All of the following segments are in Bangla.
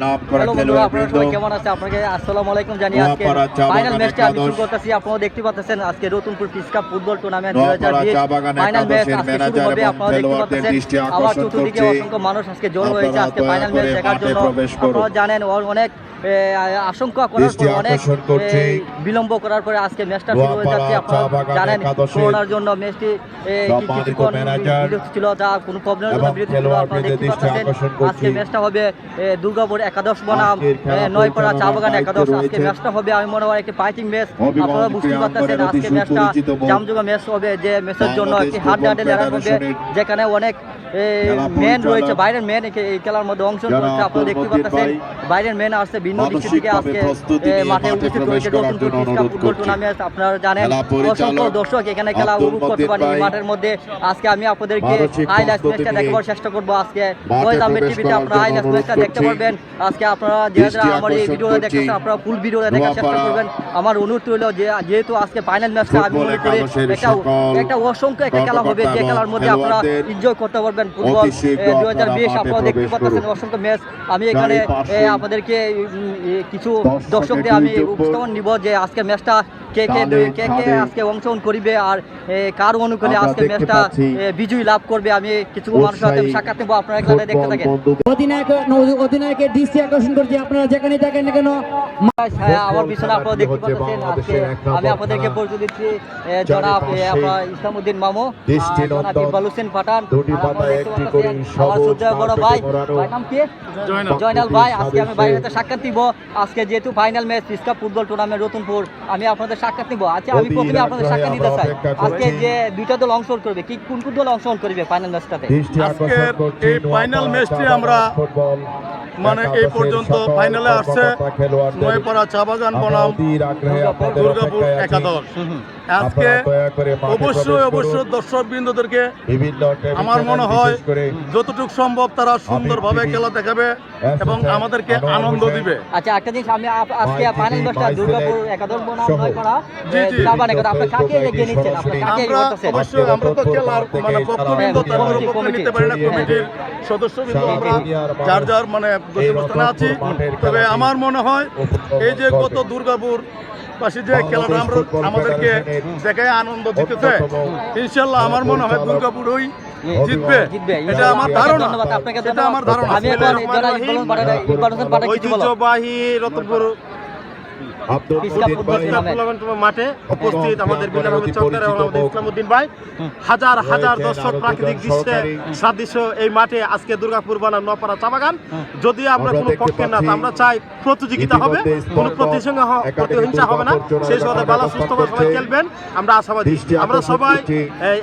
নাম করা খেলোয়াড় কেমন আছে আপনাকে আসসালামু আলাইকুম জানিয়ে আজকে ফাইনাল ম্যাচটা আমি শুরু করতেছি। আপনারা দেখতে পাচ্ছেন আজকে Ratanpur piece cup football tournament 2020 final match আজকে শুরু হবে। আপনারা দেখতে পাচ্ছেন আবার চতুর্দিকে অসংখ্য মানুষ আজকে জড়ো হয়েছে আজকে ফাইনাল ম্যাচ দেখার জন্য। আপনারা জানেন অনেক আশঙ্কা করার পর অনেক বিলম্ব করার পরে আজকে ম্যাচটা শুরু হয়ে যাচ্ছে। আপনারা জানেন করোনার জন্য ম্যাচটি কিছুক্ষণ বিরতি ছিল, যা কোনো প্রবলেমের জন্য বিরতি ছিল। আপনারা দেখতে পাচ্ছেন আজকে ম্যাচটা হবে দুর্গাপুর একাদশ বনাম নয়পাড়া চা বাগান একাদশ। আজকে ম্যাচটা হবে আমি মনে হয় একটি ফাইটিং ম্যাচ। আপনারা বুঝতে পারতেছেন আজকে ম্যাচটা জামজুগা ম্যাচ হবে, যে ম্যাচের জন্য একটি হাড্ডাহাড্ডি লড়াই হবে, যেখানে অনেক মেন রয়েছে, বাইরের মেন এই খেলার মধ্যে অংশ করছে। আপনারা দেখতে পাচ্ছেন বাইরের মেন আসছে ভিন্ন ডিস্ট্রিক্ট থেকে আজকে মাঠে উপস্থিত রয়েছে Ratanpur piece cup football tournament. আপনারা জানেন অসংখ্য দর্শক এখানে খেলা উপভোগ করতে পারেন এই মাঠের মধ্যে। আজকে আমি আপনাদেরকে হাইলাইটস ম্যাচটা দেখাবার চেষ্টা করবো। আজকে ভয়েস আহমেদ টিভিতে আপনারা হাইলাইটস ম্যাচটা দেখতে পারবেন। আজকে আপনারা যারা আমার এই ভিডিওটা দেখতেছেন আপনারা ফুল ভিডিওটা দেখার চেষ্টা করবেন। আমার অনুরোধ রইল যে যেহেতু আজকে ফাইনাল ম্যাচটা আমি মনে করি একটা অসংখ্য একটা খেলা হবে, যে খেলার মধ্যে আপনারা এনজয় করতে পারবেন ফুটবল 2020। আপনারা দেখতে পাচ্ছেন অসংখ্য ম্যাচ। আমি এখানে আপনাদেরকে কিছু দর্শকদের আমি উপস্থাপন নিব যে আজকে ম্যাচটা কে আজকে অংশগ্রহণ করবে আর কার অনুকূলে আজকে ম্যাচটা বিজয়ী লাভ করবে। আমি কিছু মানুষের সাথে সাক্ষাৎ নেব, আপনারা খেলাটা দেখতে থাকেন। অধিনায়কের দৃষ্টি আকর্ষণ করছি, আপনারা যেখানে থাকেন না কেন আমার পিছনে আপনারা দেখতে পাচ্ছেন আজকে আমি আপনাদেরকে পরিচয় দিচ্ছি জনাব ইসলামউদ্দিন মামু, জনাব ইকবাল হোসেন পাঠান, আমার শ্রদ্ধেয় বড় ভাই নাম কি জয়নাল ভাই। আজকে আমি ভাইয়ের সাথে সাক্ষাৎ দিব। আজকে যেহেতু final match piece cup football tournament Ratanpur, আমি আপনাদের সাক্ষাৎ নিব। আচ্ছা আমি প্রথমে আপনাদের সাক্ষাৎ দিতে চাই আজকে যে দুইটা দল অংশগ্রহণ করবে, কি কোন কোন দল অংশগ্রহণ করবে ফাইনাল ম্যাচটাতে? আজকের এই ফাইনাল ম্যাচটি আমরা মানে এই পর্যন্ত ফাইনালে আসছে নয়পাড়া চা বাগান বনাম দুর্গাপুর একাদশ। আজকে অবশ্যই দর্শকবৃন্দদেরকে আমার মনে হয় যতটুকু সম্ভব তারা সুন্দরভাবে খেলা দেখাবে এবং আমাদেরকে আনন্দ দিবে। আচ্ছা একটা জিনিস, আমি আজকে ফাইনাল ম্যাচটা দুর্গাপুর একাদশ বনাম নয়পাড়া চা বাগান একাদশ, আপনি কাকে এগিয়ে নিচ্ছেন? আপনি কাকে এগিয়ে করতেছেন? অবশ্যই আমরা তো খেলার মানে ভক্তবৃন্দ তার উপরে নিতে পারি না, কমিটির সদস্যবৃন্দ আমরা যার যার মানে গন্তব্যস্থানে আছি। তবে আমার মনে হয় এই যে গত দুর্গাপুর পাশে যে খেলাটা আমরা আমাদেরকে দেখায় আনন্দ দিতেছে, ইনশাল্লাহ আমার মনে হয় দুর্গাপুরই জিতবে, এটা আমার ধারণা। এটা আমার ধারণা। ঐতিহ্যবাহী রতনপুর মাঠে উপস্থিত আমাদের ইসলামউদ্দিন ভাই, হাজার হাজার দর্শক, প্রাকৃতিক দৃশ্যে সাদৃশ্য এই মাঠে আজকে দুর্গাপুর বনাম নয়পাড়া চা বাগান। যদি আমরা কোনো পক্ষের না, আমরা চাই প্রতিযোগিতা হবে, কোনো প্রতিহিংসা হবে না, সেই সাথে ভালো সুস্থভাবে সবাই খেলবেন, আমরা আশাবাদী। আমরা সবাই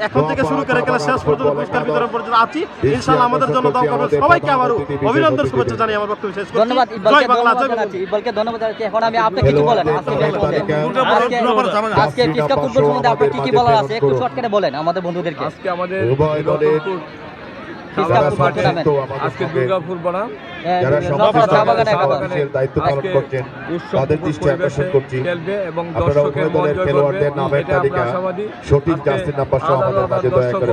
এখন থেকে শুরু করে খেলা শেষ পর্যন্ত পুরস্কার বিতরণ পর্যন্ত আছি। ইনশাআল্লাহ আমাদের জন্য দোয়া করবেন। সবাইকে আবারও অভিনন্দন, শুভেচ্ছা জানিয়ে আমার বক্তব্য শেষ করছি। ধন্যবাদ জয় বাংলা, জয় ইকবালকে ধন্যবাদ। এখন আমি আপনাকে কিছু বলেন আজকে পিস কাপ ফুটবল সম্বন্ধে আপনার কি বলার আছে একটু শর্টকাটে বলেন আমাদের বন্ধুদেরকে। আজকে আমাদের আজকে দুর্গাপুর বনাম খেলবে এবং দর্শকের মন জয় করবে, এটা আমরা আশাবাদী।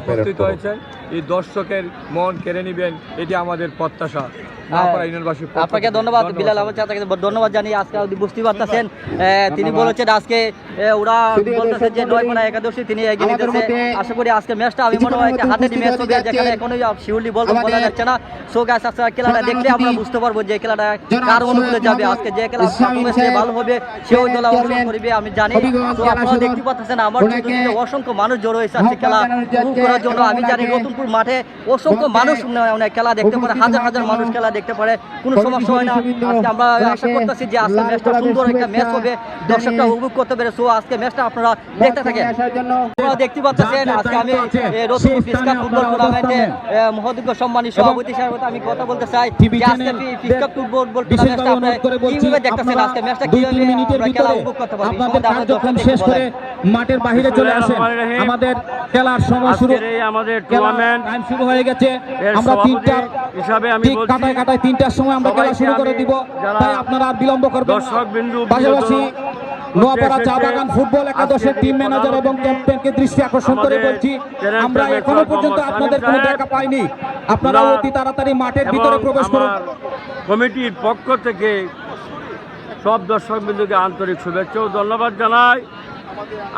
উপস্থিত হয়েছেন, এই দর্শকের মন কেড়ে নিবেন, এটি আমাদের প্রত্যাশা। আপনাকে ধন্যবাদ বিলাল আহমেদ চাচাকে ধন্যবাদ জানিয়ে আজকে বুঝতে পারতেছেন তিনি বলেছেন আজকে ওরা বলতেছে যে নয়পাড়া একাদশী তিনি এগিয়ে নিতেছে। আশা করি আজকে ম্যাচটা আমি মনে হয় একটা হাড্ডাহাড্ডি ম্যাচ হবে, যেখানে এখনই শিউরলি বলতে বলা যাচ্ছে না। সো গাইস আজকে খেলাটা দেখলে আমরা বুঝতে পারবো যে খেলাটা কার অনুকূলে যাবে। আজকে যে খেলা ভালো হবে সে ওই দল অংশগ্রহণ করবে আমি জানি। তো আপনারা দেখতে পাচ্ছেন আমার অসংখ্য মানুষ জড়ো হয়েছে আজকে খেলা উপভোগ করার জন্য। আমি জানি রতনপুর মাঠে অসংখ্য মানুষ খেলা দেখতে পারে, হাজার হাজার মানুষ খেলা দেখতে পারে, কোনো সমস্যা হয় না। আজকে আমরা আশা করতেছি যে আজকে ম্যাচটা সুন্দর একটা ম্যাচ হবে, দর্শকরা উপভোগ করতে পারে। সো আজকে ম্যাচটা আপনারা দেখতে থাকেন। আপনারা দেখতে পাচ্ছেন আজকে আমি রতনপুর পিস কাপ ফুটবল টুর্নামেন্টে মহোদয় সম্মানী সভাপতি সাহেব আমি কথা বলতে চাই যে আজকে পিস কাপ ফুটবল টুর্নামেন্টটা আপনারা কিভাবে দেখতেছেন, আজকে ম্যাচটা কিভাবে আমরা খেলা উপভোগ করতে পারি। শেষ করে মাঠের বাইরে চলে আসেন, আমাদের খেলার সময় শুরু, আমাদের টুর্নামেন্ট টাইম শুরু হয়ে গেছে। আমরা তিনটা হিসাবে আমি বলছি কাটায় 3টার সময় আমরা খেলা শুরু করে দিব, তাই আপনারা আর বিলম্ব করবেন না। পাশাপাশি নোয়াপাড়া চা বাগান ফুটবল একাদশের টিম ম্যানেজার এবং ক্যাপ্টেনকে দৃষ্টি আকর্ষণ করে বলছি, আমরা এখনো পর্যন্ত আপনাদের কোনো দেখা পাইনি। আপনারা অতি তাড়াতাড়ি মাঠের ভিতরে প্রবেশ করুন। কমিটির পক্ষ থেকে সব দর্শক বিন্দুকে আন্তরিক শুভেচ্ছা ও ধন্যবাদ জানাই।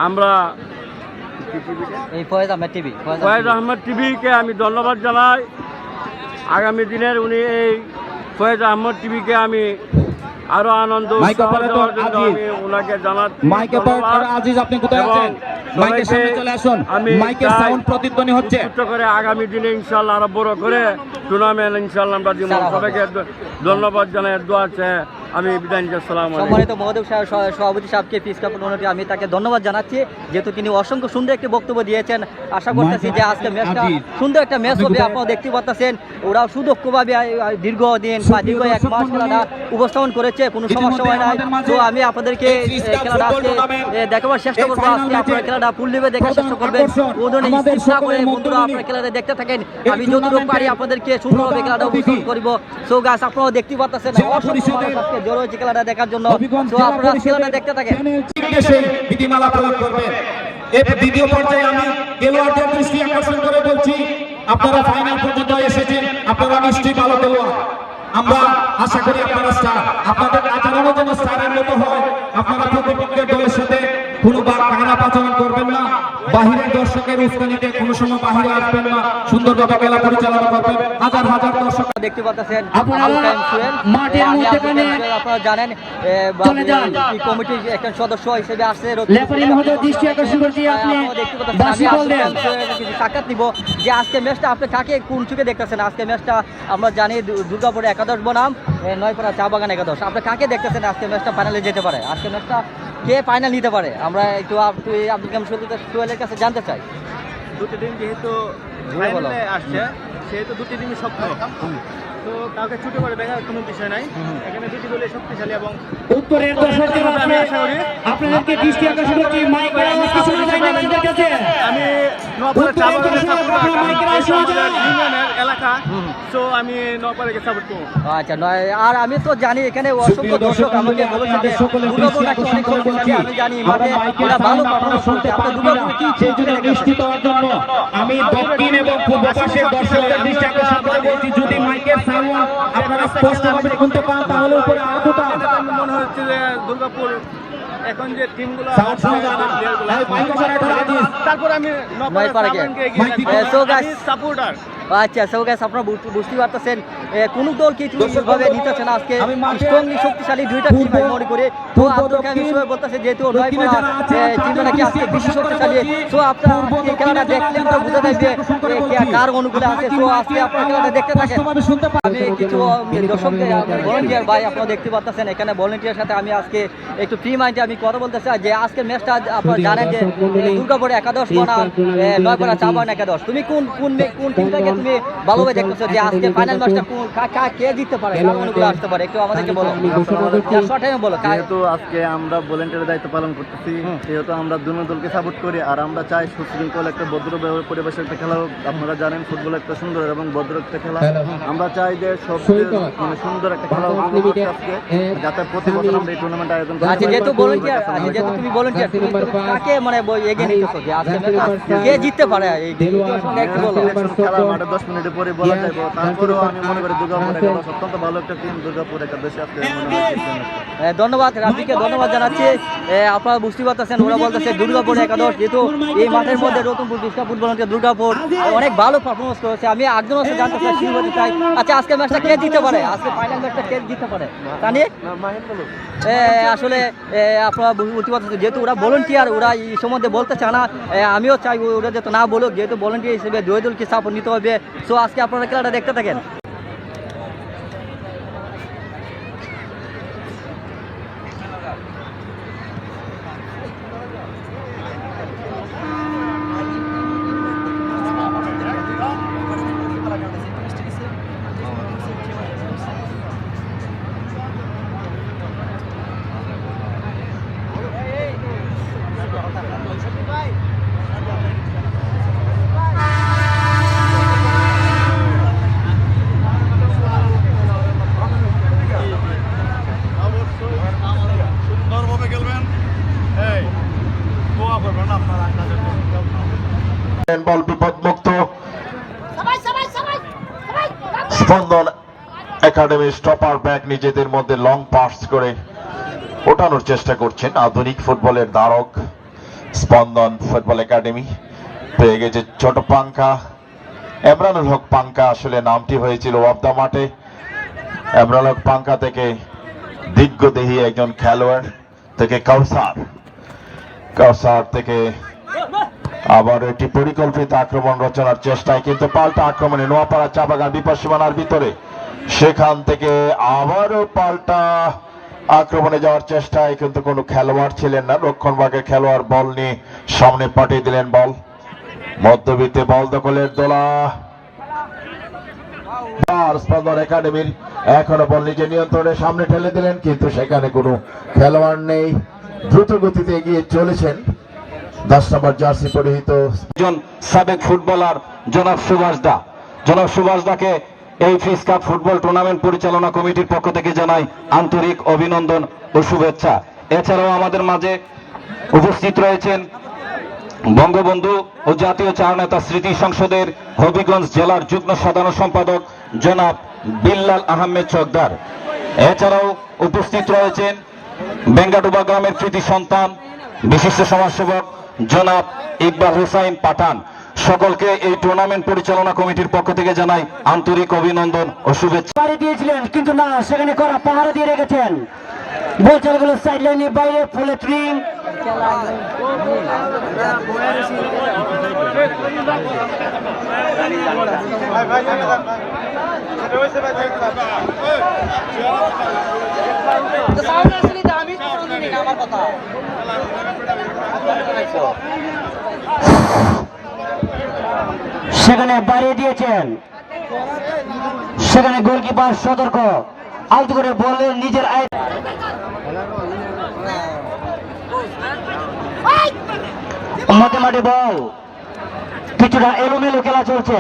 আমরা এই ফয়েজ আহমেদ টিভি, ফয়েজ আহমেদ টিভিকে আমি ধন্যবাদ জানাই। আগামী দিনের উনি এই ফয়েজ আহমেদ টিভিকে আমি আরো আনন্দ মাইক অপারেটর আজিজ, আমি ওনাকে জানাচ্ছি মাইক অপারেটর আজিজ, আপনি কোথায় আছেন? মাইকের সামনে চলে আসুন। মাইকের সাউন্ড প্রতিধ্বনি হচ্ছে। করে আগামী দিনে ইনশাআল্লাহ আরো বড় করে টুর্নামেন্ট ইনশাআল্লাহ আমরা দিব। সবাইকে ধন্যবাদ জানাই, দোয়া আছে। আমি বিদায় নিচ্ছি। আসসালামু আলাইকুম। সম্মানিত মহোদয় সভাপতি সাহেবকে পিস কাপ টুর্নামেন্টে আমি তাকে ধন্যবাদ জানাচ্ছি, যেহেতু তিনি অসংখ্য সুন্দর একটি বক্তব্য দিয়েছেন। আশা করতেছি যে আজকে ম্যাচটা সুন্দর একটা ম্যাচ হবে। আপনারা দেখতে পাচ্ছেন ওরা সুদক্ষভাবে দীর্ঘদিন বা দীর্ঘ 1 মাস খেলাটা উপস্থাপন করেছে, কোনো সমস্যা হয় নাই। তো আমি আপনাদেরকে খেলাটা আজকে দেখাবার চেষ্টা করবো। আজকে আপনারা খেলাটা ফুল লিভে দেখার চেষ্টা করবেন। ও ধরনের ইচ্ছা করে বন্ধুরা আপনারা খেলাটা দেখতে থাকেন। আমি যতটুকু পারি আপনাদেরকে সুন্দরভাবে খেলাটা উপস্থাপন করব। সো গাছ আপনারা দেখতে পাচ্ছেন অসংখ্য মানুষ আজকে জড়ো হয়েছে খেলাটা দেখার জন্য। তো আপনারা খেলাটা দেখতে থাকেন। বিধিমালা প্রয়োগ করবেন। এই দ্বিতীয় পর্যায়ে আমি খেলোয়াড়দের দৃষ্টি আকর্ষণ করে বলছি, আপনারা ফাইনাল পর্যন্ত এসেছেন, আপনারা নিশ্চয়ই ভালো খেলোয়াড়। আমরা আশা করি আপনারা স্টার, আপনাদের আচরণও যেন স্টারের মতো হয়। আপনারা প্রতিপক্ষের দলের সাথে কোনো খারাপ আচরণ করবেন না, বাহিরের দর্শকের উস্কানিতে কোনো সময় বাহিরে আসবেন না, সুন্দরভাবে খেলা পরিচালনা করবেন। হাজার হাজার দর্শক দেখতে পাচ্ছেন আপনারা মাঠের মধ্যখানে আপনারা জানেন কমিটির একজন সদস্য হিসেবে আসছে। রেফারি মহোদয় দৃষ্টি আকর্ষণ করছি, আপনি বাসি বল দেন। সাক্ষাৎ নিব যে আজকে ম্যাচটা আপনি কাকে কোন চোখে দেখতেছেন। আজকে ম্যাচটা আমরা জানি দুর্গাপুর একাদশ বনাম নয়পাড়া চা বাগান একাদশ। আপনি কাকে দেখতেছেন আজকে ম্যাচটা ফাইনালে যেতে পারে? আজকে ম্যাচটা কে ফাইনাল নিতে পারে? আমরা একটু আব্দুল কালাম সোহেলের কাছে জানতে চাই। দুটি টিম যেহেতু ফাইনালে আসছে, সেহেতু দুটি টিমই শক্ত, তো কাউকে ছুটে করে দেখার কোনো বিষয় নাই। এখানে দুটি দলই শক্তিশালী এবং উত্তরের দর্শকদের আপনাদেরকে দৃষ্টি আকর্ষণ করছি, মাইক কিছু না যায় না আপনাদের কাছে। আমি নোয়াপাড়া চা বাগানের এলাকা, তো আমি নোয়াপাড়াকে সাপোর্ট করবো। আচ্ছা নয়, আর আমি তো জানি এখানে অসংখ্য দর্শক আমাকে বলেছে যে দুর্গাপুর নাকি অনেক শক্তিশালী। আমি জানি মাঠে ওরা ভালো পারফরমেন্স করছে। আপনার দুর্গাপুর কি নিশ্চিত হওয়ার জন্য আমি দক্ষিণ এবং পূর্ব পাশের দর্শকদের দৃষ্টি আকর্ষণ করে বলছি, যদি মাইকের সাউন্ড আপনারা স্পষ্টভাবে শুনতে পান তাহলে উপরে আলোটা মনে হচ্ছে যে দুর্গাপুর এখন যে টিমগুলো তারপর আমি সাপোর্টার। আচ্ছা সো গাইস আপনারা বুঝতে পারতেছেন কোন দল কি ভাবে নিতেছে না। আজকে স্ট্রংলি শক্তিশালী দুইটা টিম আমি মনে করি। তো আব্দুল কালাম সোহেল বলতেছে যেহেতু নয়পাড়া টিমটা নাকি আজকে বেশি শক্তিশালী। সো আপনারা এই খেলাটা দেখলে তো বোঝা যায় যে কার অনুকূলে আছে। সো আজকে আপনারা খেলাটা দেখতে থাকেন। আমি কিছু দর্শকদের ভলান্টিয়ার ভাই আপনারা দেখতে পাচ্ছেন এখানে ভলান্টিয়ার সাথে আমি আজকে একটু ফ্রি মাইন্ডে আমি কথা বলতে চাই যে আজকের ম্যাচটা আপনারা জানেন যে দুর্গাপুর একাদশ বনাম নয়পাড়া চা বাগান একাদশ। তুমি কোন টিমটাকে তুমি ভালোভাবে দেখতেছো যে আজকে ফাইনাল ম্যাচটা কে জিততে পারে, কার অনুকূলে আসতে পারে, একটু আমাদেরকে বলো। শর্ট টাইমে বলো। যেহেতু আজকে আমরা ভলেন্টিয়ারের দায়িত্ব পালন করতেছি, সেহেতু আমরা দুনো দলকে সাপোর্ট করি। আর আমরা চাই সুশৃঙ্খল একটা ভদ্র পরিবেশের একটা খেলা হোক। আপনারা জানেন ফুটবল একটা সুন্দর এবং ভদ্র একটা খেলা। আমরা চাই যে সব মানে সুন্দর একটা খেলা হোক আজকে, যাতে প্রতি বছর আমরা এই টুর্নামেন্ট আয়োজন করি। আচ্ছা যেহেতু ভলান্টিয়ার, যেহেতু তুমি ভলান্টিয়ার, তুমি কাকে মানে এগিয়ে নিতেছো যে আজকে কে জিততে পারে এই একটু বলো। খেলা মাঠে 10 মিনিটের পরে বলা যাবে, তারপরেও আমি মনে করি দুর্গাপুর একাদশ অত্যন্ত ভালো একটা টিম। দুর্গাপুর একাদশ আজকে ধন্যবাদ রাব্বিকে ধন্যবাদ জানাচ্ছি। আপনারা বুঝতে পারতেছেন ওরা বলতেছে দুর্গাপুর একাদশ, যেহেতু এই মাঠের মধ্যে রতনপুর বিষ্ণা ফুটবল দুর্গাপুর অনেক ভালো পারফরমেন্স করেছে। আমি একজনের সাথে জানতে চাই শুরু করতে চাই। আচ্ছা আজকে ম্যাচটা কে জিততে পারে? আজকে ফাইনাল ম্যাচটা কে জিততে পারে তা নিয়ে আসলে আপনারা বুঝতে পারতেছেন যেহেতু ওরা ভলান্টিয়ার, ওরা এই সম্বন্ধে বলতে চায় না। আমিও চাই ওরা যাতে না বলুক, যেহেতু ভলান্টিয়ার হিসেবে দুই দলকে সাপোর্ট নিতে হবে। সো আজকে আপনারা খেলাটা দেখতে থাকেন। বল বিপদমুক্ত। স্পন্দন একাডেমি স্টপার ব্যাক নিজেদের মধ্যে লং পাস করে ওঠানোর চেষ্টা করছেন। আধুনিক ফুটবলের ধারক স্পন্দন ফুটবল একাডেমি পেয়ে গেছে ছোট পাঙ্কা, এমরানুল হক পাঙ্কা আসলে নামটি হয়েছিল অফ দ্য মাঠে। এমরানুল হক পাঙ্কা থেকে দীর্ঘদেহী একজন খেলোয়াড় থেকে কাউসার থেকে আবার একটি পরিকল্পিত আক্রমণ রচনার চেষ্টায়, কিন্তু পাল্টা আক্রমণে নোয়াপাড়া চা বাগান বিপদ সীমানার ভিতরে, সেখান থেকে আবারও পাল্টা আক্রমণে যাওয়ার চেষ্টায়, কিন্তু কোনো খেলোয়াড় ছিলেন না। রক্ষণভাগের খেলোয়াড় বল নিয়ে সামনে পাঠিয়ে দিলেন বল মধ্যবিত্তে, বল দখলের দোলা স্পন্দন একাডেমির এখনো বল নিজে নিয়ন্ত্রণে সামনে ঠেলে দিলেন, কিন্তু সেখানে কোনো খেলোয়াড় নেই। দ্রুত গতিতে এগিয়ে চলেছেন 10 নম্বর জার্সি পরিহিত একজন সাবেক ফুটবলার জনাব সুভাষ দাকে এই ফিস কাপ ফুটবল টুর্নামেন্ট পরিচালনা কমিটির পক্ষ থেকে জানাই আন্তরিক অভিনন্দন ও শুভেচ্ছা। এছাড়াও আমাদের মাঝে উপস্থিত রয়েছেন বঙ্গবন্ধু ও জাতীয় চার নেতা স্মৃতি সংসদের হবিগঞ্জ জেলার যুগ্ম সাধারণ সম্পাদক জনাব বিল্লাল আহমেদ চকদার। এছাড়াও উপস্থিত রয়েছেন বেঙ্গাডুবা গ্রামের কৃতি সন্তান বিশিষ্ট সমাজসেবক জনাব ইকবাল হুসাইন পাঠান। সকলকে এই টুর্নামেন্ট পরিচালনা কমিটির পক্ষ থেকে জানাই আন্তরিক অভিনন্দন ও শুভেচ্ছা। পাড়ি দিয়েছিলেন, কিন্তু না, সেখানে করা পাহারা দিয়ে রেখেছেন। বল চলে গেল সাইড লাইনের বাইরে, ফুলে ট্রিং সেখানে বাড়িয়ে দিয়েছেন, সেখানে গোলকিপার সতর্ক, আউট করে বলে নিজের মাঠে বল কিছুটা এলোমেলো খেলা চলছে।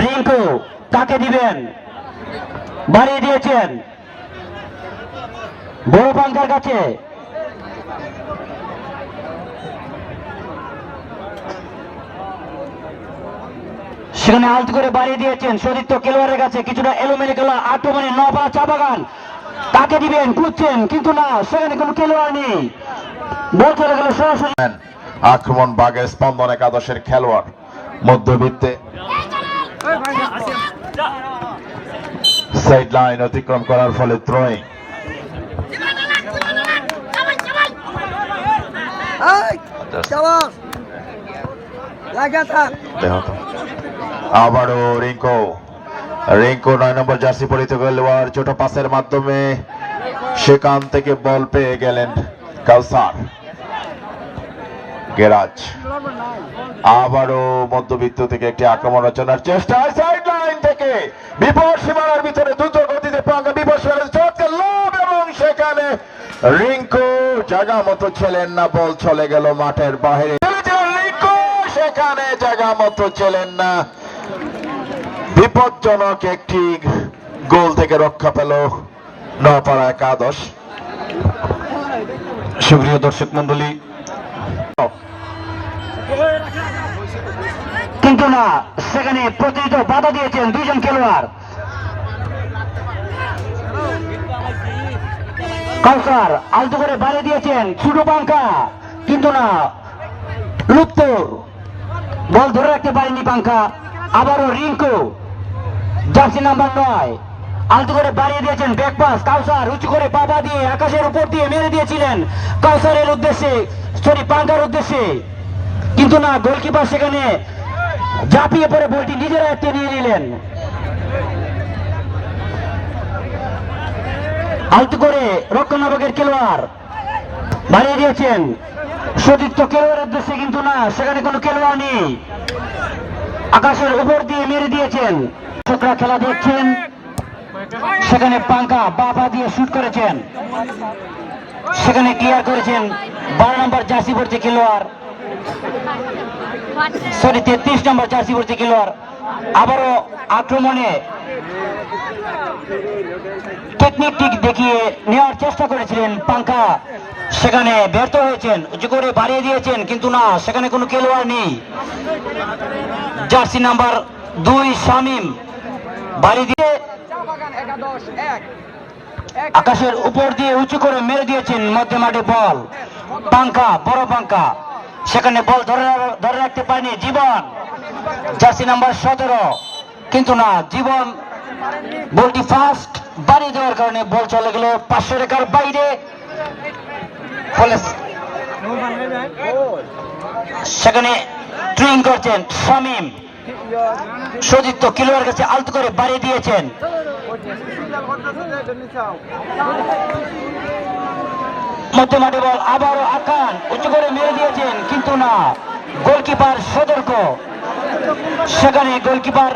রিঙ্কু কাকে দিবেন, বাড়িয়ে দিয়েছেন বড় পাঙ্কার কাছে, সেখানে আউট করে বাড়িয়ে দিয়েছেন সতীর্থ খেলোয়াড়ের কাছে। কিছুটা এলোমেলো খেলা, আক্রমণে নোয়াপাড়া চা বাগান কাকে দিবেন খুঁজছেন, কিন্তু না, সেখানে কোনো খেলোয়াড় নেই। বল চলে গেল সরাসরি আক্রমণ বাগে স্পন্দন একাদশের খেলোয়াড় মধ্যবিত্তে সাইড লাইন অতিক্রম করার ফলে থ্রোয়িং। আবারও রিঙ্কো 9 নম্বর জার্সি পরিহিত খেলোয়াড় ছোট পাসের মাধ্যমে সেখান থেকে বল পেয়ে গেলেন কাউসার গেরাজ। আবারও মধ্যবিত্ত থেকে একটি আক্রমণ রচনার চেষ্টা, সাইড লাইন থেকে বিপদ সীমানার ভিতরে দ্রুত গতিতে পাঙ্কা বিপদ সীমানার চটকে লোভ, এবং সেখানে রিঙ্কু জায়গা মতো ছিলেন না, বল চলে গেল মাঠের বাইরে। রিঙ্কু সেখানে জায়গা মতো ছিলেন না, বিপজ্জনক একটি গোল থেকে রক্ষা পেল নোয়াপাড়া একাদশ। সুপ্রিয় দর্শক মন্ডলী, কিন্তু না, সেখানে প্রতিনিধিত্ব বাধা দিয়েছেন দুইজন খেলোয়াড়। কাউসার আলতো করে বাড়ি দিয়েছেন ছোট পাঙ্কা, কিন্তু না, লুপ্ত বল ধরে রাখতে পারেনি পাঙ্কা। আবারও রিঙ্কু জার্সি নাম্বার 9 আলতো করে বাড়িয়ে দিয়েছেন ব্যাক পাস, কাউসার উঁচু করে বাবা দিয়ে আকাশের উপর দিয়ে মেরে দিয়েছিলেন কাউসারের উদ্দেশ্যে, পাঙ্কার উদ্দেশ্যে, কিন্তু না, গোলকিপার সেখানে ঝাঁপিয়ে পড়ে বলটি নিজের আয়ত্তে নিয়ে নিলেন। আলতো করে রক্ষণাবেক্ষের খেলোয়াড় বাড়িয়ে দিয়েছেন সতীর্থ খেলোয়াড়ের উদ্দেশ্যে, কিন্তু না, সেখানে কোনো খেলোয়াড় নেই, আকাশের উপর দিয়ে মেরে দিয়েছেন। দর্শকরা খেলা দেখছেন, সেখানে পাঙ্কা বাবা দিয়ে শুট করেছেন, সেখানে ক্লিয়ার করেছেন 12 নম্বর জার্সি পড়ছে খেলোয়াড়, 33 নম্বর জার্সি পড়ছে খেলোয়াড়। আবারও আক্রমণে টেকনিক দেখিয়ে নেওয়ার চেষ্টা করেছিলেন পাঙ্কা, সেখানে ব্যর্থ হয়েছেন। উঁচু করে বাড়িয়ে দিয়েছেন, কিন্তু না, সেখানে কোনো খেলোয়াড় নেই। জার্সি নাম্বার 2 শামিম বাড়িয়ে দিয়ে আকাশের উপর দিয়ে উঁচু করে মেরে দিয়েছেন মধ্যে মাঠে বল। পাঙ্কা, বড় পাঙ্কা, সেখানে বল ধরে রাখতে পারেনি জীবন, জার্সি নাম্বার 17, কিন্তু না, জীবন বলটি ফাস্ট বাড়িয়ে দেওয়ার কারণে বল চলে গেল 500 রেখার বাইরে। ফলে সেখানে ট্রিং করছেন শামিম, সতীর্থ খেলোয়াড়ের কাছে আলতো করে বাড়িয়ে দিয়েছেন। মধ্যে মাঠে বল, আবারও আকান উঁচু করে মেরে দিয়েছেন, কিন্তু না, গোলকিপার সতর্ক। সেখানে গোলকিপার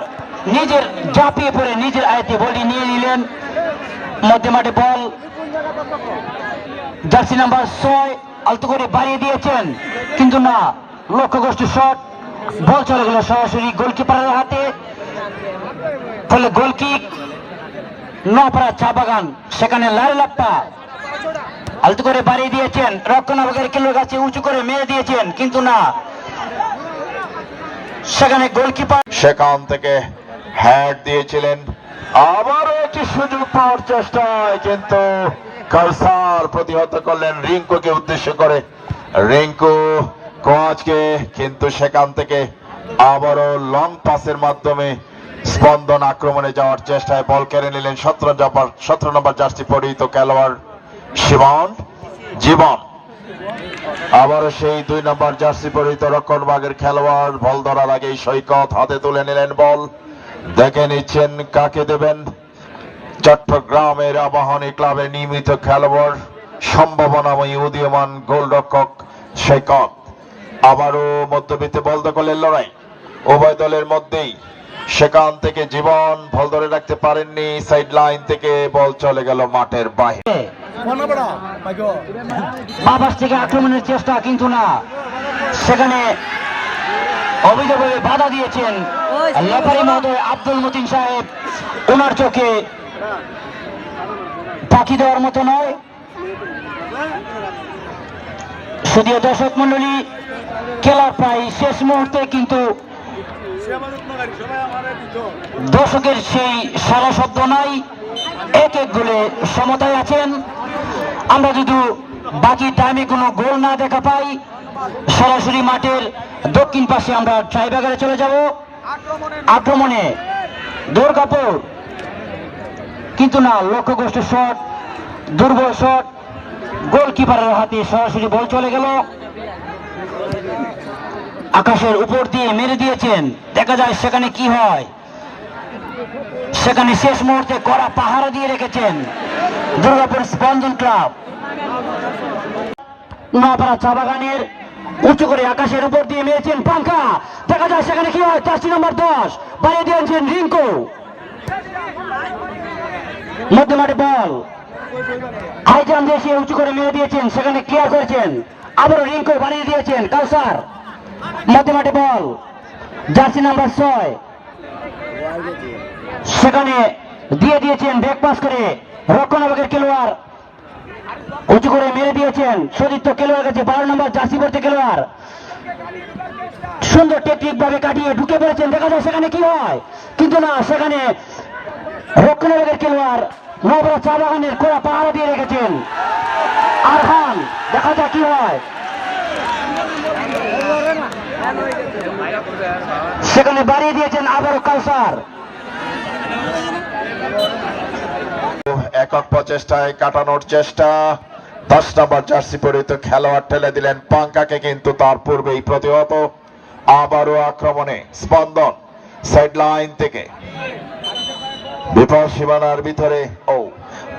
নিজের ঝাঁপিয়ে পড়ে নিজের আয়ত্তে বলটি নিয়ে নিলেন। মধ্যে মাঠে বল, জার্সি নাম্বার 6 আলতো করে বাড়িয়ে দিয়েছেন, কিন্তু না, লক্ষ্যগ্রস্ত শট, বল চলে গেল সরাসরি গোলকিপারের হাতে। ফলে গোলকিক নপাড়া চা বাগান। সেখানে লারেলাপ্পা আলতো করে বাড়িয়ে দিয়েছেন, রক্ষণাবেক্ষের খেলোয়াড়ের কাছে উঁচু করে মেরে দিয়েছেন, কিন্তু না, সেখানে গোলকিপার সেখান থেকে হ্যাট দিয়েছিলেন। আবারও একটি সুযোগ পাওয়ার চেষ্টায়, কিন্তু কাউসার প্রতিহত করলেন রিঙ্কুকে উদ্দেশ্য করে। রিঙ্কু কোচকে, কিন্তু সেখান থেকে আবারও লং পাসের মাধ্যমে স্পন্দন আক্রমণে যাওয়ার চেষ্টায় বল কেড়ে নিলেন 17 নম্বর জার্সি পরিহিত খেলোয়াড় জীবন। আবারও সেই 2 নম্বর জার্সি পরিহিত রক্ষণভাগের খেলোয়াড়, বল ধরার আগেই সৈকত হাতে তুলে নিলেন বল। দেখে নিচ্ছেন কাকে দেবেন। চট্টগ্রামের আবাহনী ক্লাবের নিয়মিত খেলোয়াড়, সম্ভাবনাময়ী উদীয়মান গোলরক্ষক সৈকত। আবারও মধ্যবিত্তে বল দখলের লড়াই উভয় দলের মধ্যেই। সেখান থেকে জীবন বল ধরে রাখতে পারেননি, সাইড লাইন থেকে বল চলে গেল মাঠের বাইরে। বাবাস থেকে আক্রমণের চেষ্টা, কিন্তু না, সেখানে অভিযোগে বাধা দিয়েছেন লেফারি মহোদয় আব্দুল মতিন সাহেব। ওনার চোখে পাখি দেওয়ার মতো নয়। শুধু দর্শক মন্ডলী, খেলা প্রায় শেষ মুহূর্তে, কিন্তু দর্শকের সেই সারা শব্দ নাই। এক গোলে সমতায় আছেন। আমরা যদি বাকি টাইমে কোনো গোল না দেখা পাই, সরাসরি মাঠের দক্ষিণ পাশে আমরা ট্রাইব্যাগারে চলে যাব। আক্রমণে দুর্গাপুর, কিন্তু না, লক্ষ্যগ্রস্ত শট, দুর্বল শট, গোলকিপারের হাতে সরাসরি বল চলে গেল। আকাশের উপর দিয়ে মেরে দিয়েছেন, দেখা যায় সেখানে কি হয়। সেখানে শেষ মুহূর্তে কড়া পাহারা দিয়ে রেখেছেন দুর্গাপুর স্পন্দন ক্লাব। নপাড়া চা বাগানের উঁচু করে আকাশের উপর দিয়ে মেরেছেন পাঙ্কা, দেখা যায় সেখানে কি হয়। জার্সি নাম্বার 10 বাড়িয়ে দিয়েছেন রিঙ্কু। মধ্যে মাঠে বল, হাইজাম দিয়ে উঁচু করে মেরে দিয়েছেন, সেখানে ক্লিয়ার করেছেন। আবারও রিঙ্কু বাড়িয়ে দিয়েছেন কাউসার। মধ্যে মাঠে বল, জার্সি নাম্বার 6 সেখানে দিয়ে দিয়েছেন ব্যাক পাস করে রক্ষণাবেক্ষের খেলোয়াড়, উঁচু করে মেরে দিয়েছেন সতীর্থ খেলোয়াড়ের কাছে 12 নম্বর জার্সি পড়তে খেলোয়াড়। সুন্দর টেকনিক ভাবে কাটিয়ে ঢুকে পড়েছেন, দেখা যায় সেখানে কি হয়, কিন্তু না, সেখানে রক্ষণাবেক্ষের খেলোয়াড় নবরা চা বাগানের কোড়া পাহারা দিয়ে রেখেছেন আরহান, দেখা যায় কি হয়। সেখানে বাড়িয়ে দিয়েছেন আবারও কাউসার। একক প্রচেষ্টায় কাটানোর চেষ্টা, 10 নম্বর জার্সি পরিহিত খেলোয়াড় ঠেলে দিলেন পাঙ্কাকে, কিন্তু তার পূর্বেই প্রতিহত। আবারও আক্রমণে স্পন্দন সাইড লাইন থেকে বিপদ সীমানার ভিতরে।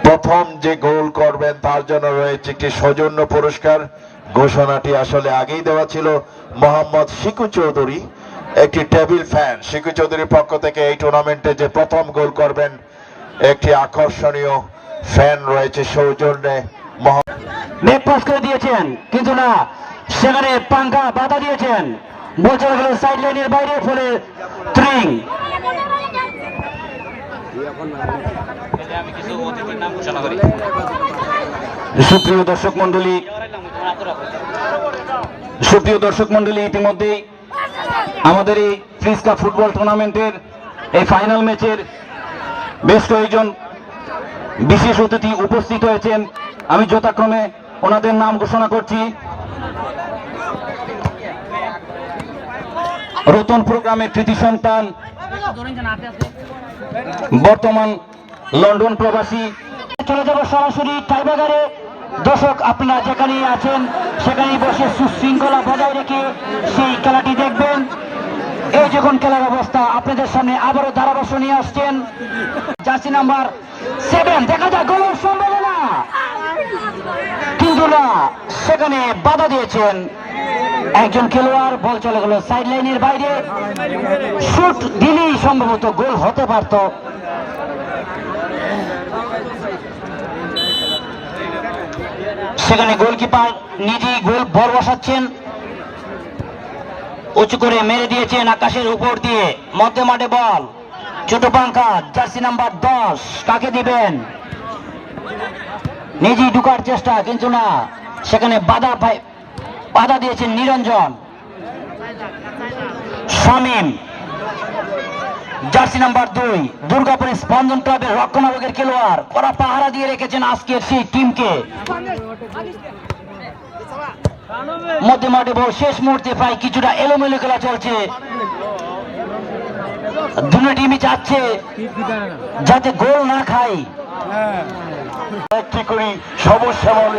প্রথম যে গোল করবেন তার জন্য রয়েছে একটি সৌজন্য পুরস্কার। ঘোষণাটি আসলে আগেই দেওয়া ছিল। মোহাম্মদ শিকু চৌধুরী, একটি টেবিল ফ্যান, শিকু চৌধুরীর পক্ষ থেকে এই টুর্নামেন্টে যে প্রথম গোল করবেন একটি আকর্ষণীয় ফ্যান রয়েছে সৌজন্যে। ব্যাক পাস করে দিয়েছেন, কিন্তু না, সেখানে পাঙ্কা বাধা দিয়েছেন, বল চলে গেল সাইড লাইনের বাইরে। ফলে ত্রিং সুপ্রিয় দর্শক মন্ডলী, ইতিমধ্যেই আমাদের এই প্রিন্স কাপ ফুটবল টুর্নামেন্টের এই ফাইনাল ম্যাচের বেশ কয়েকজন বিশেষ অতিথি উপস্থিত হয়েছেন। আমি যথাক্রমে ওনাদের নাম ঘোষণা করছি। রতন প্রোগ্রামের কৃতি সন্তান, বর্তমান লন্ডন প্রবাসী। চলে যাব সরাসরি টাইব্রেকারে। দর্শক আপনারা যেখানে আছেন সেখানেই বসে সুশৃঙ্খলা বজায় রেখে সেই খেলাটি দেখবেন। এই যখন খেলার অবস্থা আপনাদের সামনে আবারও ধারাভাষ্য নিয়ে আসছেন জার্সি নাম্বার 7। দেখা যায় গোলের সম্ভাবনা, কিন্তু না, সেখানে বাধা দিয়েছেন একজন খেলোয়াড়। বল চলে গেল সাইড লাইনের বাইরে। শুট দিলেই সম্ভবত গোল হতে পারত। সেখানে গোলকিপার নিজেই গোল বল বসাচ্ছেন, উঁচু করে মেরে দিয়েছেন আকাশের উপর দিয়ে। মধ্যে মাঠে বল, ছোট পাঙ্খা জার্সি নাম্বার 10 কাকে দিবেন? নিজেই ঢুকার চেষ্টা, কিন্তু না, সেখানে বাধা দিয়েছেন নিরঞ্জন। শামীম জার্সি নাম্বার 2 দুর্গাপুরের স্পন্দন ক্লাবের রক্ষণাবেক্ষের খেলোয়াড়, কড়া পাহারা দিয়ে রেখেছেন আজকের সেই টিমকে। মধ্যে মাঠে বল, শেষ মুহূর্তে প্রায় কিছুটা এলোমেলো খেলা চলছে। দুটো টিমই চাচ্ছে যাতে গোল না খায়। একটি করে সবুজ শ্যামল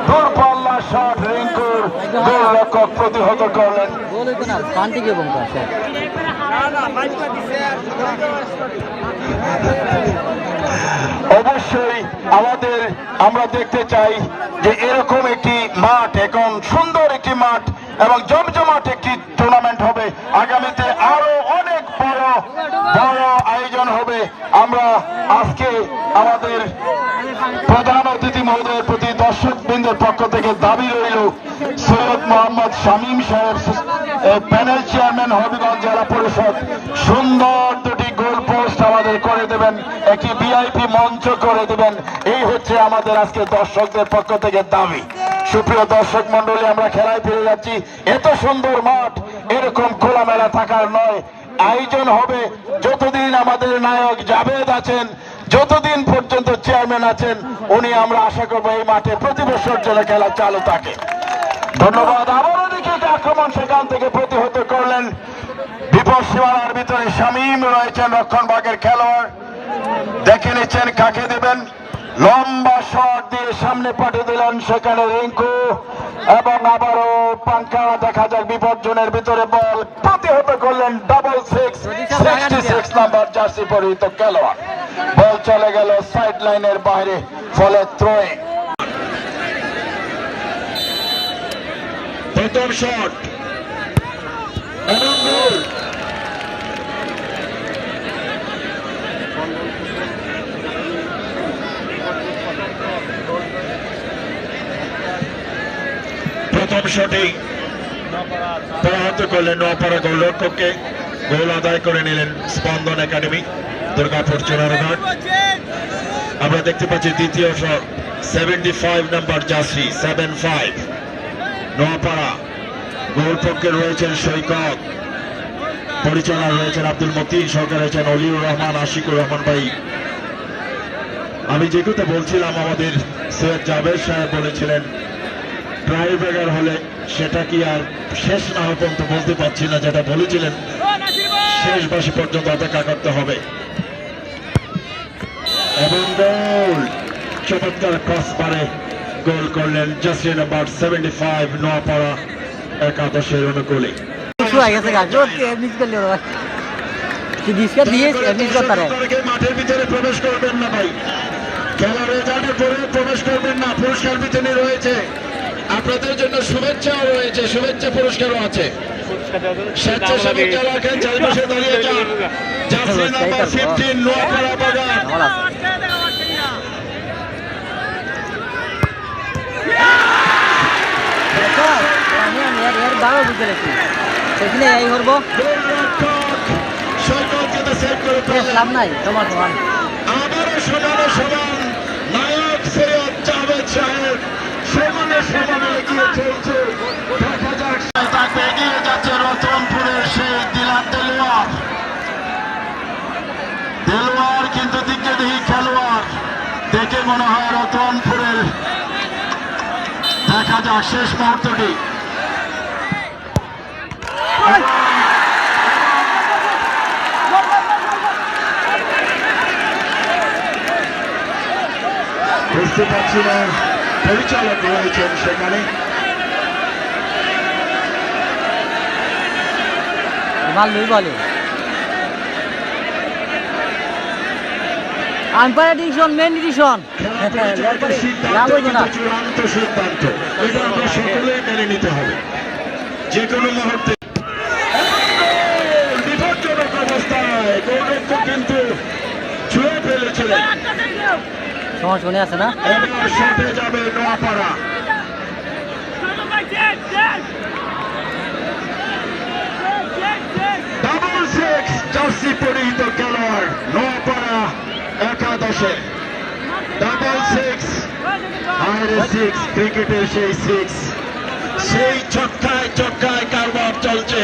দূরপাল্লা শট রিঙ্কুর গোলরক্ষক প্রতিহত করলেন। অবশ্যই আমরা দেখতে চাই যে এরকম একটি মাঠ, এখন সুন্দর একটি মাঠ এবং জমজমাট একটি টুর্নামেন্ট হবে। আগামীতে আরো অনেক বড় আয়োজন হবে। আমরা আজকে আমাদের প্রধান অতিথি মহোদয়ের প্রতি দর্শকবৃন্দের পক্ষ থেকে দাবি রইল, সৈয়দ মোহাম্মদ শামীম সাহেব, প্যানেল চেয়ারম্যান হবিগঞ্জ জেলা পরিষদ, সুন্দর দুটি গোল পোস্ট আমাদের করে দেবেন, একটি ভিআইপি মঞ্চ করে দেবেন। এই হচ্ছে আমাদের আজকে দর্শকদের পক্ষ থেকে দাবি। সুপ্রিয় দর্শক মন্ডলী, আমরা খেলায় ফিরে যাচ্ছি। এত সুন্দর মাঠ এরকম খোলামেলা থাকার নয়। আয়োজন হবে যতদিন আমাদের নায়ক জাভেদ আছেন, যতদিন পর্যন্ত চেয়ারম্যান আছেন, উনি আমরা আশা করবো এই মাঠে প্রতি বছর জন্য খেলা চালু থাকে। ধন্যবাদ। আবারও দেখি আক্রমণ সেখান থেকে প্রতিহত করলেন। বিপদ সীমানার ভিতরে শামীম রয়েছেন, রক্ষণভাগের খেলোয়াড়, দেখে নিচ্ছেন কাকে দেবেন। লম্বা শট দিয়ে সামনে পাঠিয়ে দিলেন, সেখানে রিঙ্কু এবং আবারও পাঙ্কা। দেখা যাক বিপদ জোনের ভিতরে বল প্রতিহত করলেন 66 নাম্বার জার্সি পরিহিত খেলোয়াড়। বল চলে গেল সাইড লাইনের বাইরে, ফলে থ্রোয়িং। প্রথম শট এবং গোল। প্রথম শটেই পরাহত করলেন নোয়াপাড়া গোলরক্ষককে। গোল আদায় করে নিলেন স্পন্দন একাডেমি, দুর্গাপুর চোরারঘাট। আমরা দেখতে পাচ্ছি দ্বিতীয় শট 75 নাম্বার জার্সি 75 নোয়াপাড়া। গোলরক্ষকে রয়েছেন সৈকত, পরিচালনা রয়েছেন আব্দুল মতিন, সরকার রয়েছেন অলিউর রহমান, আশিকুর রহমান ভাই। আমি যে কথা বলছিলাম, আমাদের সৈয়দ জাভেদ সাহেব বলেছিলেন ট্রাইব্রেকার হলে সেটা কি আর শেষ না হওয়া পর্যন্ত বলতে পারছি না, যেটা বলেছিলেন শেষ বাসী পর্যন্ত অপেক্ষা করতে হবে। এবং গোল, চমৎকার ক্রসবারে গোল করলেন জার্সি নাম্বার 75 নোয়াপাড়া একাদশের অনুকূলে। মাঠের ভিতরে প্রবেশ করবেন না ভাই, খেলার রেজাল্টের পরে প্রবেশ করবেন না। পুরস্কার বিতরণী রয়েছে, আপনাদের জন্য শুভেচ্ছাও রয়েছে, শুভেচ্ছা পুরস্কারও আছে। স্বেচ্ছাসেবক যারা আছেন চারিপাশে দাঁড়িয়ে যান। জার্সি নাম্বার 15 নোয়াপাড়া বাগান। সৈকত সেভ করে শেষ লাভ নাই, সমান সমান। আবারও সমানে সমান নায়ক সৈয়দ জাভেদ সাহেব সমানে সমানে এগিয়ে চলছে। দেখা যাক তাকে এগিয়ে যাচ্ছে রতনপুরের সেই দিলার দেলোয়ার। দেলোয়ার কিন্তু দিকে দেখি খেলোয়াড় দেখে মনে হয় রতনপুরের। দেখা যাক শেষ মুহূর্তটি। বুঝতে পারছি না পরিচালক রয়েছেন সেখানে। ভালোই বলে আম্পায়ার ডিসিশন, মেন ডিসিশন। লাভ হইতো না। চূড়ান্ত সিদ্ধান্ত, এটা আমরা সকলেই মেনে নিতে হবে। যে কোনো মুহূর্তে বিপজ্জনক অবস্থায় গৌরব কিন্তু ছুঁয়ে ফেলেছিলেন। সমান শুনে আছে না? এবার শটে যাবে নোয়াপাড়া। ডাবল সিক্স জার্সি পরিহিত খেলোয়াড় নোয়াপাড়া একাদশে। ডাবল সিক্স, হাইরে সিক্স, ক্রিকেটের সেই সিক্স, সেই ছক্কায় ছক্কায় কারবার চলছে।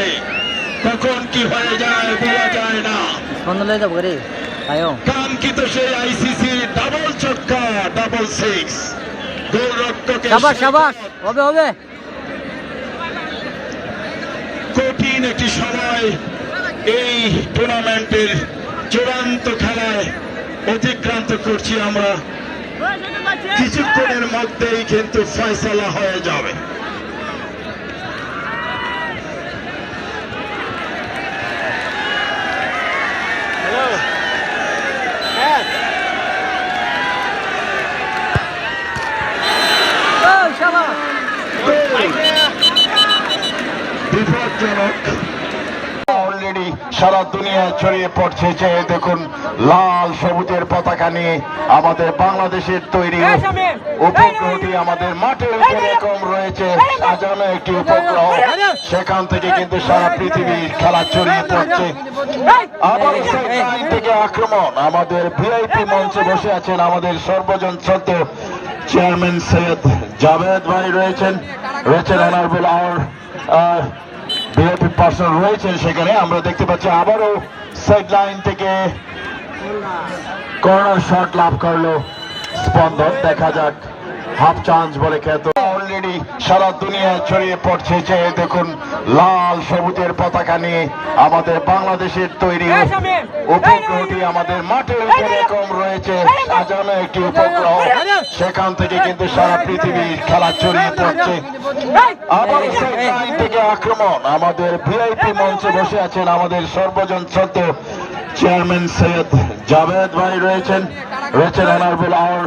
কখন কি হয়ে যায় বলা যায় না। বন্ধ লয়ে যাবো রে আয়ো। কাঙ্ক্ষিত সেই আইসিসি ডাবল ছক্কা, ডাবল সিক্স। গোলরক্ষকের শাবাশ শাবাশ, হবে হবে। কঠিন একটি সময় এই টুর্নামেন্টের চূড়ান্ত খেলায় অতিক্রান্ত করছি আমরা। কিছুক্ষণের মধ্যেই কিন্তু ফয়সালা হয়ে যাবে। ও শাবাশ। বিপজ্জনক অলরেডি সারা দুনিয়ায় ছড়িয়ে পড়ছে যে দেখুন লাল সবুজের পতাকা নিয়ে আমাদের বাংলাদেশের তৈরি উপগ্রহটি আমাদের মাঠের উপরে এরকম রয়েছে সাজানো একটি উপগ্রহ। সেখান থেকে কিন্তু সারা পৃথিবীর খেলা ছড়িয়ে পড়ছে। আবার সাইড থেকে আক্রমণ। আমাদের ভিআইপি মঞ্চে বসে আছেন আমাদের সর্বজন শ্রদ্ধেয় চেয়ারম্যান সৈয়দ জাভেদ ভাই রয়েছেন অনারেবল আওয়ার ভিআইপি পার্সন রয়েছেন সেখানে। আমরা দেখতে পাচ্ছি আবারও সাইড লাইন থেকে কর্নার শট লাভ করলো স্পন্দন। দেখা যাক হাফ চান্স বলে খ্যাত। অলরেডি সারা দুনিয়ায় ছড়িয়ে পড়ছে যে দেখুন লাল সবুজের পতাকা নিয়ে আমাদের বাংলাদেশের তৈরি উপগ্রহটি আমাদের মাঠের উপরে এরকম রয়েছে সাজানো একটি উপগ্রহ। সেখান থেকে কিন্তু সারা পৃথিবীর খেলা ছড়িয়ে পড়ছে। আবার সাইড থেকে আক্রমণ। আমাদের ভিআইপি মঞ্চে বসে আছেন আমাদের সর্বজন শ্রদ্ধেয় চেয়ারম্যান সৈয়দ জাভেদ ভাই রয়েছেন অনারেবল আওয়ার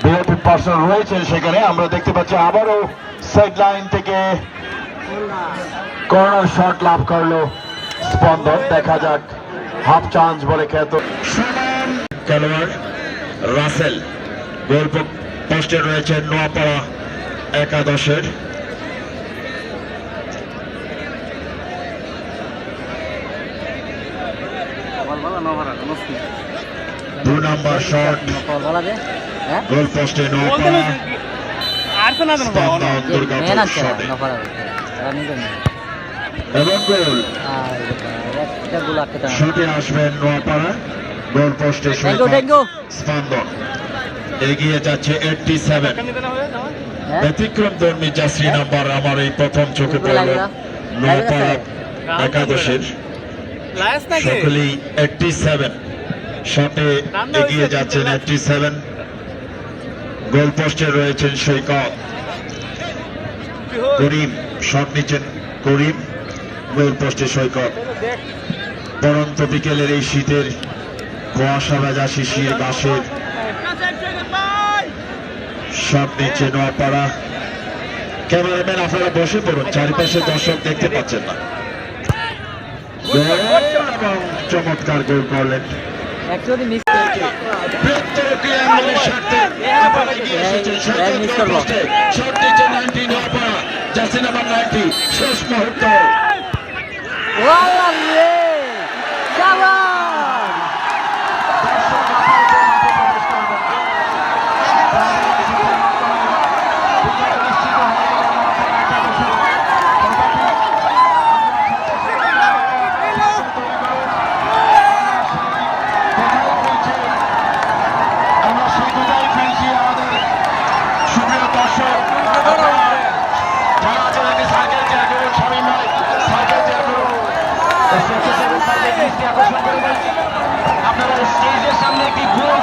ভিআইপি পার্সন রয়েছেন সেখানে। আমরা দেখতে পাচ্ছি আবারও সাইড লাইন থেকে কর্নার শট লাভ করলো স্পন্দন। দেখা যাক হাফ চান্স বলে খ্যাত। খেলোয়াড় রাসেল গোল পোস্টে রয়েছেন নোয়াপাড়া একাদশের। দুই নম্বর শট বলা যায় হ্যাঁ গোল পোস্টে নোয়াপাড়া স্পন্দন দুর্গাপুর মেন আছে শটে নফার রানিং এবং গোল। আর একটা গোল আটকে দাও। শটে আসবেন নোয়াপাড়া গোল পোস্টে থ্যাংক ইউ স্পন্দন এগিয়ে যাচ্ছে 87। ব্যতিক্রম ধর্মী জার্সি নাম্বার আমার এই প্রথম চোখে পড়ল নোয়াপাড়া একাদশের। সকলেই 87 শটে এগিয়ে যাচ্ছেন। 87 গোল পোস্টে রয়েছেন সৈকত। করিম শট নিচ্ছেন করিম, গোল পোস্টে সৈকত। পরন্ত বিকেলের এই শীতের কুয়াশা ভেজা শিশির ঘাসের শট নিচ্ছে নোয়াপাড়া। ক্যামেরাম্যান আপনারা বসে পড়ুন, চারিপাশে দর্শক দেখতে পাচ্ছেন না। এবং চমৎকার গোল করলেন। অ্যাকচুয়ালি মিস বৃহত্তর ক্রীড়াঙ্গনের স্বার্থে আপনারা এগিয়ে এসেছেন। সৈকত গোল পোস্টে শট নিচ্ছে 90 নোয়াপাড়া জার্সি নাম্বার 90। শেষ মুহূর্ত ওয়াল্লাহ রে শাবাশ। দর্শকের দৃষ্টি আকর্ষণ করে বলছি, আপনারা স্টেজের সামনে একটি গোল